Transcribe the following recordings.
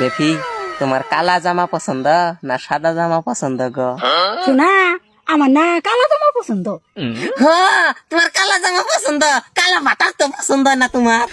বেফি তোমার কালা জামা পছন্দ না সাদা জামা পছন্দ গো? শোনা আমার না কালো জামা পছন্দ। হ্যাঁ তোমার কালা জামা পছন্দ, কালা বাটার তো পছন্দ না তোমার।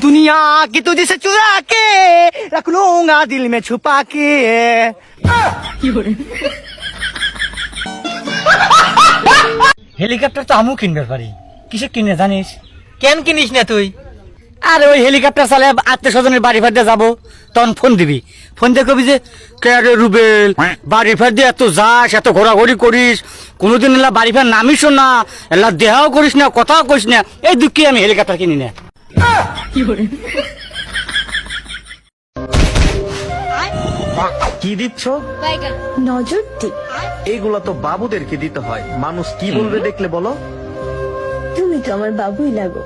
दुनिया की तुझे से चुरा के रख लूंगा दिल में छुपा के। হেলিকপ্টার তো আমিও কিনবে পারি। কিসে কিনে জানিস? কেন কিনিস না তুই? আরে ওই হেলিকপ্টার চালে আত্মীয় স্বজনের বাড়ি ফাড়তে যাবো, তখন ফোন দিবি। ফোন দিয়ে কবি যে কে রে রুবেল, বাড়ি ফাড় দিয়ে এত যাস, এত ঘোরাঘুরি করিস, কোনোদিন এলা বাড়ি ফাড় নামিস না, এলা দেহাও করিস না, কথাও করিস না, এই দুঃখে আমি হেলিকপ্টার কিনি না। কি দিচ্ছ? নজর দি, এগুলা তো বাবুদেরকে দিতে হয়, মানুষ কি বলবে দেখলে বলো। তুমি তো আমার বাবুই লাগো।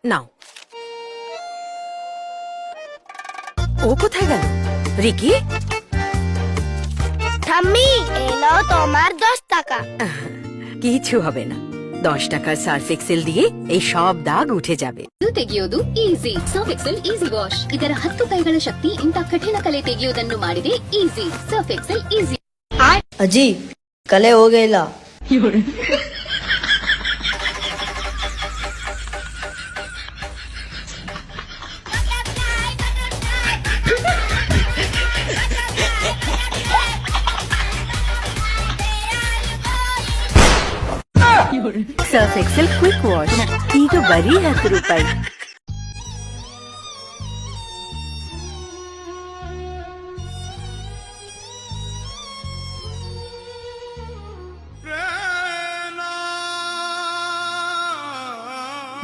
নাও। ও কোথায় গেল? রিকি, ঠাম্মি এই নাও তোমার 10 টাকা। কিছু হবে না। 10 টাকার সার্ফ এক্সেল দিয়ে এই সব দাগ উঠে যাবে। ತೆಗೆಯೋದು easy. Surf excel easy wash. ಇದರ 10 ಕೈಗಳ ಶಕ್ತಿ ಇಂಥ ಕಠಿಣ ಕಲೆ ತೆಗೆಯುವುದನ್ನು ಮಾಡಿದೆ ಈಸಿ. Surf excel easy. अजी कले हो गेला। ಸರ್ಫ್ ಎಕ್ಸೆಲ್ ಕ್ವಿಕ್ ವಾಶ್ ಈಗ ಬರೀ 10 ರೂಪಾಯಿ.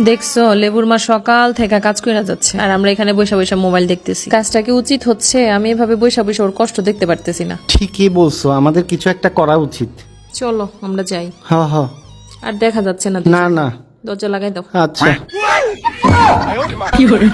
দেখছো লেবুর মা সকাল থেকে কাজ করে যাচ্ছে আর আমরা এখানে বসে বসে মোবাইল দেখতেছি। কাজটা কি উচিত হচ্ছে? আমি এভাবে বসে বসে ওর কষ্ট দেখতে পারতেছি না। ঠিকই বলছো, আমাদের কিছু একটা করা উচিত। চলো আমরা যাই। হ্যাঁ হ্যাঁ। আর দেখা যাচ্ছে না। না না, দরজা লাগাই দাও। আচ্ছা। কি করে?